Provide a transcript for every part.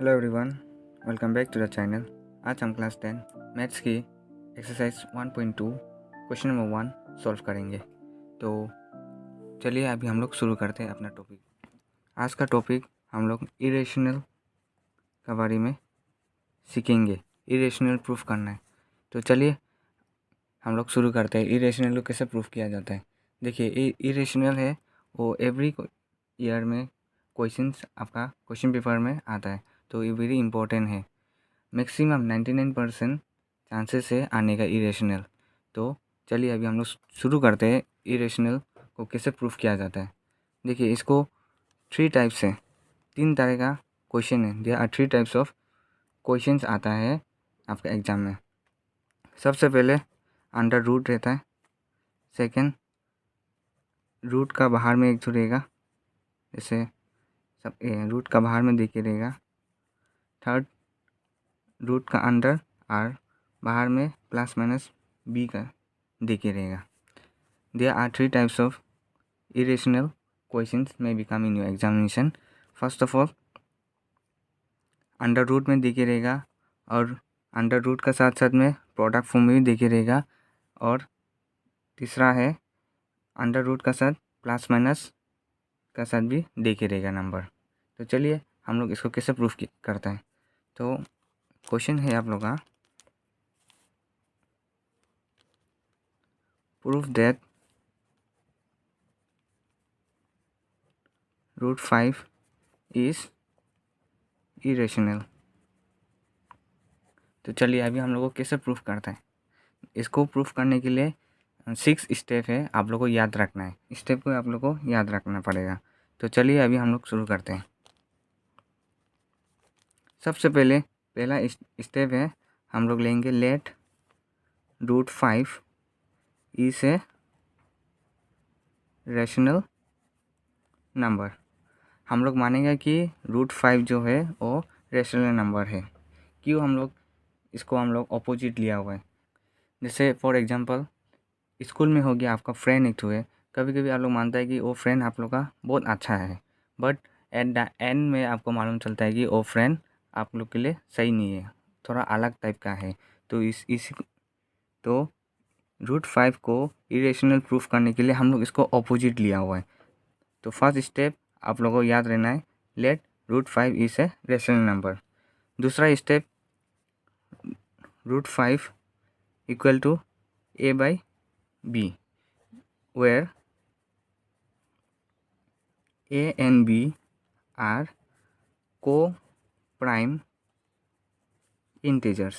Hello everyone, welcome back to the channel. आज हम class 10 maths की एक्सरसाइज 1.2 क्वेश्चन नंबर 1 सॉल्व करेंगे। तो चलिए अभी हम लोग शुरू करते हैं अपना टॉपिक। आज का टॉपिक हम लोग इरेशनल के बारे में सीखेंगे। इरेशनल प्रूफ करना है। तो चलिए हम लोग शुरू करते हैं। इरेशनल को कैसे प्रूफ किया जाता है। देखिए, इरेशनल है वो एवरी ईयर में क्वेश्चंस आपका क्वेश्चन पेपर में आता है, तो ये वेरी इंपॉर्टेंट है। मैक्सिमम 99% चांसेस है आने का इरेशनल। तो चलिए अभी हम लोग शुरू करते हैं। इरेशनल को कैसे प्रूफ किया जाता है। देखिए, इसको 3 टाइप्स है, 3 तरह का क्वेश्चन है। There are 3 types of questions आता है आपका एग्जाम में। सबसे पहले अंडर रूट रहता है। सेकंड, रूट का बाहर में एक जो रहेगा, जैसे सब रूट का बाहर में देखिए रहेगा। थर्ड, रूट का अंदर और बाहर में प्लस माइनस बी का देखिए रहेगा। There are 3 types of irrational questions may become in your examination. First of all, under root में देखिए रहेगा और अंडर रूट का साथ साथ में प्रोडक्ट फॉर्म में भी देखिए रहेगा। और तीसरा है अंडर रूट का साथ प्लस माइनस का साथ भी देखिए रहेगा नंबर। तो चलिए हम लोग इसको कैसे प्रूफ करते हैं। तो क्वेश्चन है आप लोग का, प्रूफ दैट √5 इज इरेशनल। तो चलिए अभी हम लोग को कैसे प्रूफ करता है। इसको प्रूफ करने के लिए 6 स्टेप है, आप लोग को याद रखना है। स्टेप को आप लोग को याद रखना पड़ेगा। तो चलिए अभी हम लोग शुरू करते हैं। सबसे पहला स्टेप है, हम लोग लेंगे let √5 is a rational number. हम लोग मानेंगे कि √5 जो है वो रैशनल नंबर है। क्यों हम लोग अपोजिट लिया हुआ है। जैसे फॉर एग्जांपल, स्कूल में हो गया आपका फ्रेंड एक है। कभी कभी आप लोग मानता है कि वो फ्रेंड आप लोग का बहुत अच्छा है, बट एट द एंड में आपको मालूम चलता है कि वो फ्रेंड आप लोग के लिए सही नहीं है, थोड़ा अलग टाइप का है। तो तो √5 को इरेशनल प्रूफ करने के लिए हम लोग इसको अपोजिट लिया हुआ है। तो फर्स्ट स्टेप आप लोगों को याद रहना है, let √5 is a rational number. दूसरा step, √5 equal to a/b, where a and b are co-prime integers।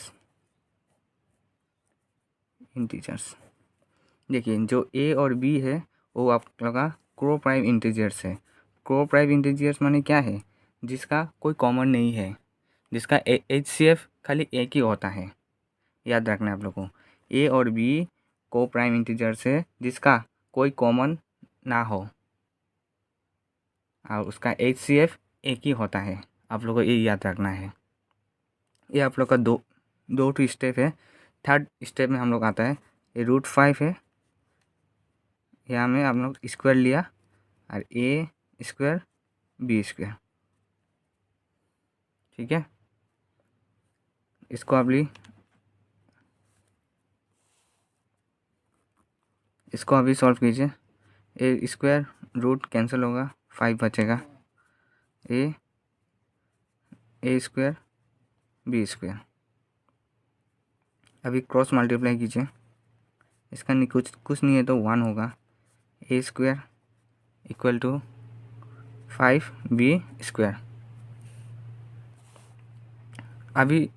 देखिए, जो a और b है वो आप लोग का को-प्राइम इंटीजर्स है। को-प्राइम इंटीजर्स माने क्या है, जिसका कोई कॉमन नहीं है, जिसका HCF खाली एक ही होता है। याद रखना है आप लोग को, a और b को-प्राइम इंटीजर्स है जिसका कोई कॉमन ना हो और उसका HCF एक ही होता है। आप लोग को ये याद रखना है। ये आप लोग का दो स्टेप है। थर्ड स्टेप में हम लोग आता है, ये √5 है, यहाँ में हम लोग स्क्वायर लिया और a² b², ठीक है। इसको अभी सॉल्व कीजिए। a² रूट कैंसिल होगा, 5 बचेगा। a² b², अभी क्रॉस मल्टीप्लाई कीजिए। इसका नहीं कुछ नहीं है तो 1 होगा। a² equal to 5b²। अभी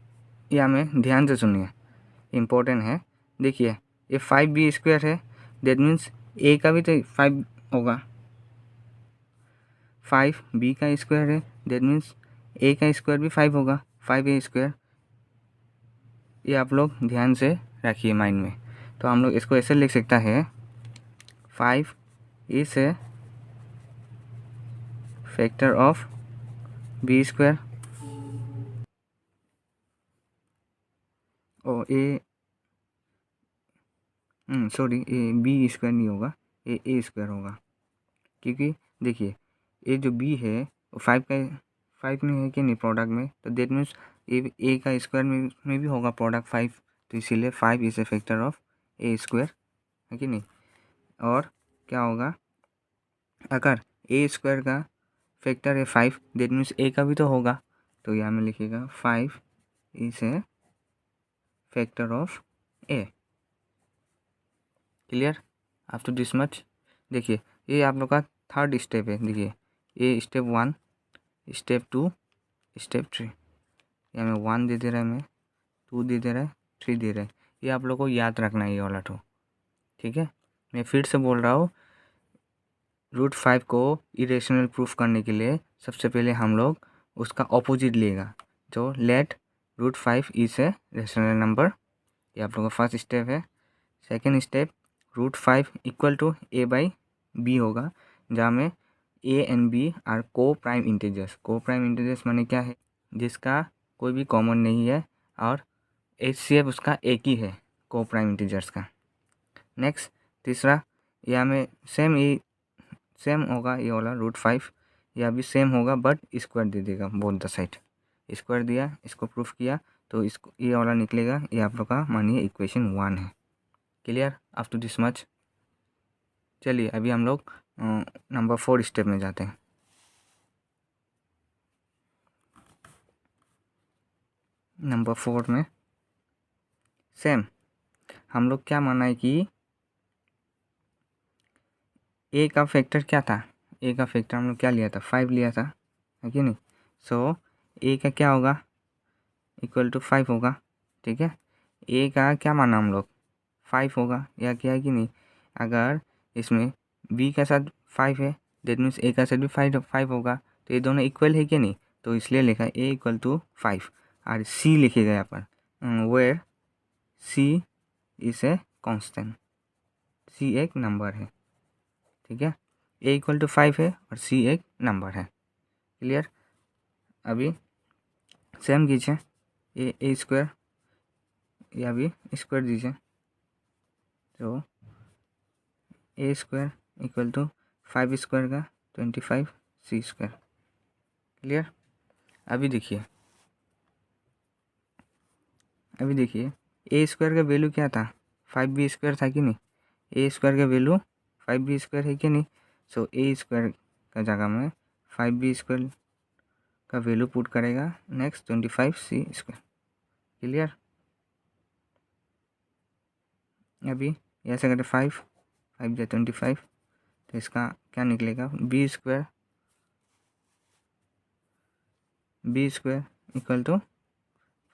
यह में ध्यान से सुनिए, इम्पोर्टेंट है। देखिए, ये 5b² है, दैट मीन्स a का भी तो 5 होगा। 5b का स्क्वायर है, दैट मीन्स a का स्क्वायर भी 5 होगा, 5a²। ये आप लोग ध्यान से रखिए माइंड में। तो हम लोग इसको ऐसे लिख सकता है, 5 is a factor of b²। और सॉरी, b² नहीं होगा, a² होगा। क्योंकि देखिए, ये जो b है वो 5 का 5 में है कि नहीं प्रोडक्ट में, तो दैट मीन्स ए का स्क्वायर में भी होगा प्रोडक्ट 5, तो इसीलिए 5 is a factor of A square, है कि नहीं। और क्या होगा, अगर ए स्क्वायर का फैक्टर है 5, दैट मीन्स ए का भी तो होगा, तो यहाँ में लिखिएगा 5 is a factor of a. Clear up to this much. देखिए ये आप लोग का थर्ड स्टेप है। देखिए ये स्टेप 1, स्टेप 2, स्टेप 3। यहाँ में 1 दे रहा है, मैं 2 दे रहा है, 3 दे रहा है। ये आप लोग को याद रखना है ये वाला तो, ठीक है। मैं फिर से बोल रहा हूँ, √5 को इरेशनल प्रूफ करने के लिए सबसे पहले हम लोग उसका ऑपोजिट लेगा, जो let √5 is a rational number. ये आप लोगों का फर्स्ट स्टेप है। Second step, √5 equal to a by b होगा, जहाँ में a and b are coprime integers. Coprime integers माने क्या है, जिसका कोई भी कॉमन नहीं है और HCF उसका एक ही है को प्राइम इंटीजर्स का। नेक्स्ट तीसरा, यहाँ में सेम होगा ये वाला √5, या भी सेम होगा बट स्क्वायर दे देगा बोथ द साइड। स्क्वायर दिया, इसको प्रूफ किया, तो इसको ये वाला निकलेगा। ये आप लोग का मानिए इक्वेशन 1 है। Clear up to this much. चलिए अभी हम लोग नंबर 4 स्टेप में जाते हैं। नंबर 4 में सेम हम लोग क्या माना है कि ए का फैक्टर क्या था, ए का फैक्टर हम लोग क्या लिया था, 5 लिया था, है कि नहीं। सो ए का क्या होगा, इक्वल टू 5 होगा, ठीक है। ए का क्या माना हम लोग, 5 होगा, या क्या है कि नहीं। अगर इसमें बी का साथ 5 है, दैट मीन्स ए का साथ भी 5 होगा, तो ये दोनों इक्वल है कि नहीं, तो इसलिए लिखा है ए इक्वल टू 5। और सी लिखेगा यहाँ पर, where C is a constant, C एक नंबर है, ठीक है। ए इक्वल टू 5 है और सी एक नंबर है। क्लियर। अभी सेम कीजिए, ए स्क्वायर या भी स्क्वायर दीजिए, तो ए स्क्वायर इक्वल टू 5 स्क्वायर का 25 सी स्क्वायर। क्लियर। अभी देखिए ए स्क्वायर का वैल्यू क्या था, 5b स्क्वायर था कि नहीं। ए स्क्वायर का वैल्यू 5b स्क्वायर है कि नहीं। सो ए स्क्वायर का जगह में 5b स्क्वायर का वैल्यू पुट करेगा, नेक्स्ट 25 सी स्क्वायर। क्लियर। अभी ऐसे करते 5 या 25, तो इसका क्या निकलेगा, b square equal to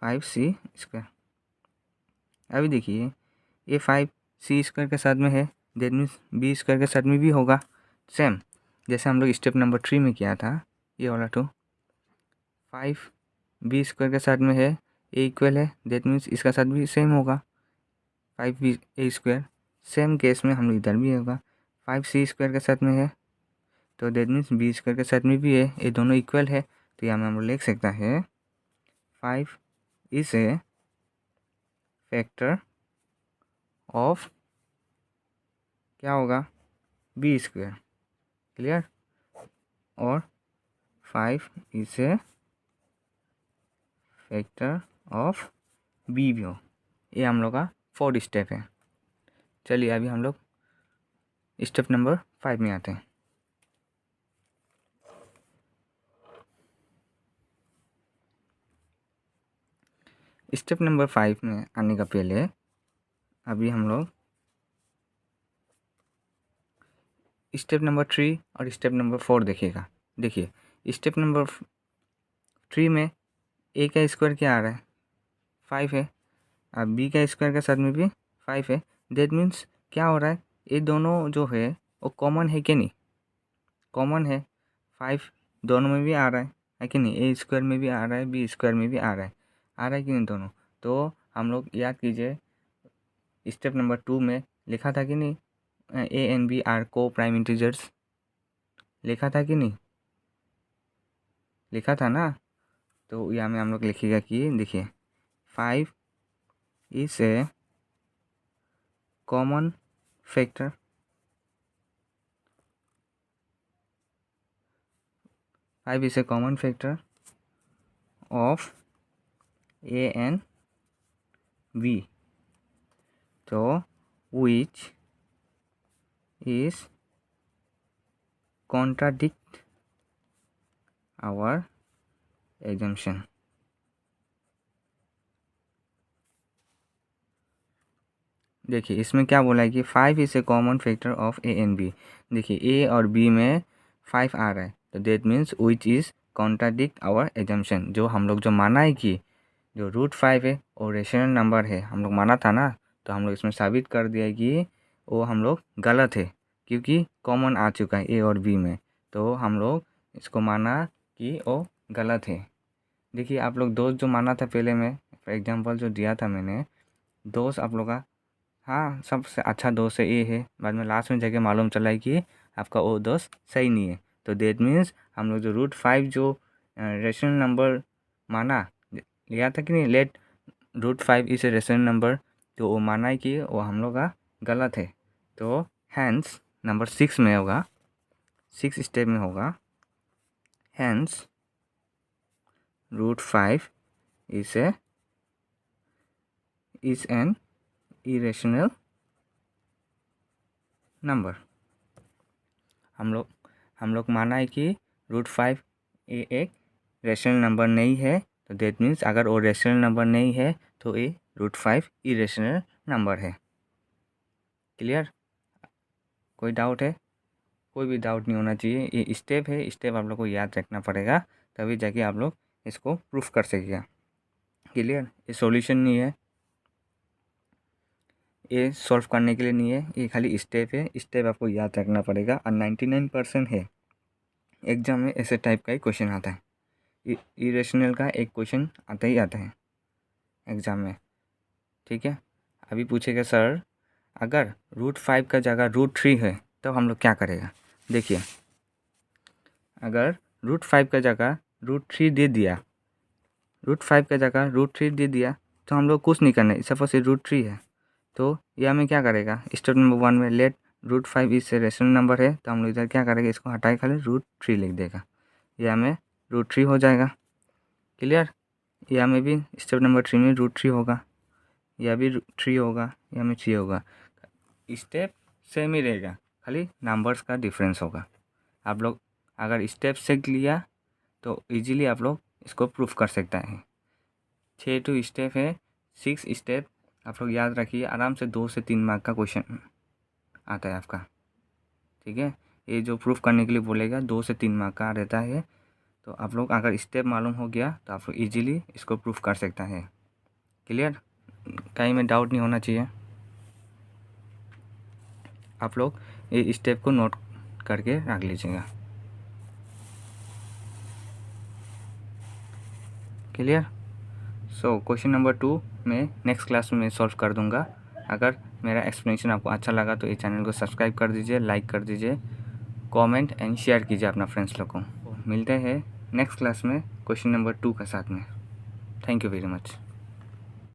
5c square. अभी देखिए ये 5c स्क्वायर के साथ में है, दैट मीन्स बी स्क्वायर के साथ में भी होगा, सेम जैसे हम लोग स्टेप नंबर 3 में किया था। ये वाला तो 5b स्क्वायर के साथ में है, ए इक्वल है, दैट मीन्स इसका साथ भी सेम होगा 5b ए स्क्वायर। सेम केस में हम लोग इधर भी होगा, 5c स्क्वायर के साथ में है, तो दैट मीन्स बी स्क्वायर के साथ में भी है, ये दोनों इक्वल है। तो यहाँ में हम लोग लिख सकता है 5 इज ए फैक्टर ऑफ क्या होगा, बी स्क्वायर। क्लियर। और 5 is a factor of b भी हो। ये हम लोग का 4th स्टेप है। चलिए अभी हम लोग स्टेप नंबर 5 में आते हैं। स्टेप नंबर 5 में आने का पहले अभी हम लोग स्टेप नंबर 3 और स्टेप नंबर 4 देखिएगा। देखिए स्टेप नंबर 3 में ए का स्क्वायर क्या आ रहा है, 5 है, अब बी का स्क्वायर के साथ में भी 5 है, दैट मीन्स क्या हो रहा है, ये दोनों जो है वो कॉमन है कि नहीं, कॉमन है। 5 दोनों में भी आ रहा है कि नहीं, ए स्क्वायर में भी आ रहा है, बी स्क्वायर में भी आ रहा है कि नहीं दोनों। तो हम लोग याद कीजिए स्टेप नंबर 2 में लिखा था कि नहीं, ए and b are coprime integers, लिखा था कि नहीं, लिखा था ना। तो यहाँ में हम लोग लिखेगा कि देखिए 5 is a common factor, 5 is a common factor of a and b, तो which is contradict our assumption। देखिए इसमें क्या बोला है कि 5 is a common factor of a and b. देखिए ए और बी में 5 आ रहा है, तो that means which is contradict our assumption. जो हम लोग जो माना है कि जो √5 है वो रेशनल नंबर है, हम लोग माना था ना, तो हम लोग इसमें साबित कर दिया कि वो हम लोग गलत है, क्योंकि कॉमन आ चुका है ए और बी में, तो हम लोग इसको माना कि वो गलत है। देखिए आप लोग दोस्त जो माना था पहले में, फॉर एग्जांपल जो दिया था मैंने, दोस्त आप लोग का हाँ सबसे अच्छा दोस्त है ए है, बाद में लास्ट में जाके मालूम चला है कि आपका वो दोस्त सही नहीं है, तो दैट मीन्स हम लोग जो √5 जो रेशनल नंबर माना लिया था कि नहीं, let √5 is a rational number, तो वो माना है कि वो हम लोग का गलत है। तो हैंस नंबर 6 में होगा, 6 स्टेप में होगा, hence √5 is an irrational number. हम लोग माना है कि √5 ये एक रेशनल नंबर नहीं है, तो दैट मीन्स अगर वो रेशनल नंबर नहीं है तो ये √5 इरेशनल नंबर है। क्लियर? कोई डाउट है? कोई भी डाउट नहीं होना चाहिए। ये स्टेप है, स्टेप आप लोग को याद रखना पड़ेगा, तभी जाके आप लोग इसको प्रूफ कर सकेगा। क्लियर? ये सॉल्यूशन नहीं है, ये सॉल्व करने के लिए नहीं है, ये खाली स्टेप है, स्टेप आपको याद रखना पड़ेगा। और 99% है एग्जाम में ऐसे टाइप का ही क्वेश्चन आता है, इरेशनल का एक क्वेश्चन आता ही आता है एग्ज़ाम में। ठीक है, अभी पूछेगा सर अगर √5 का जगह √3 है तो हम लोग क्या करेगा। देखिए अगर √5 का जगह √3 दे दिया, √5 का जगह √3 दे दिया, तो हम लोग कुछ नहीं करना है। सपोज ये √3 है, तो ये हमें क्या करेगा, स्टेप नंबर 1 में लेट √5 इससे रेशनल नंबर है, तो हम लोग इधर क्या करेंगे, इसको हटाए खाली √3 लिख देगा, ये हमें √3 हो जाएगा। क्लियर? यह में भी स्टेप नंबर 3 में √3 होगा, यह भी 3 होगा, यह में 3 होगा। स्टेप सेम ही रहेगा, खाली नंबर्स का डिफरेंस होगा। आप लोग अगर स्टेप सीख लिया तो इजीली आप लोग इसको प्रूफ कर सकता है। 6 स्टेप है, 6 स्टेप आप लोग याद रखिए, आराम से 2 से 3 मार्क का क्वेश्चन आता है आपका। ठीक है, ये जो प्रूफ करने के लिए बोलेगा 2 से 3 मार्क का रहता है, तो आप लोग अगर स्टेप मालूम हो गया तो आप लोग ईजिली इसको प्रूफ कर सकता है। क्लियर? कहीं में डाउट नहीं होना चाहिए। आप लोग ये स्टेप को नोट करके रख लीजिएगा। क्लियर? सो क्वेश्चन नंबर 2 मैं नेक्स्ट क्लास में सॉल्व कर दूंगा। अगर मेरा एक्सप्लेनेशन आपको अच्छा लगा तो ये चैनल को सब्सक्राइब कर दीजिए, लाइक कर दीजिए, कमेंट एंड शेयर कीजिए अपना फ्रेंड्स लोग को। मिलते हैं नेक्स्ट क्लास में क्वेश्चन नंबर 2 के साथ में। Thank you very much.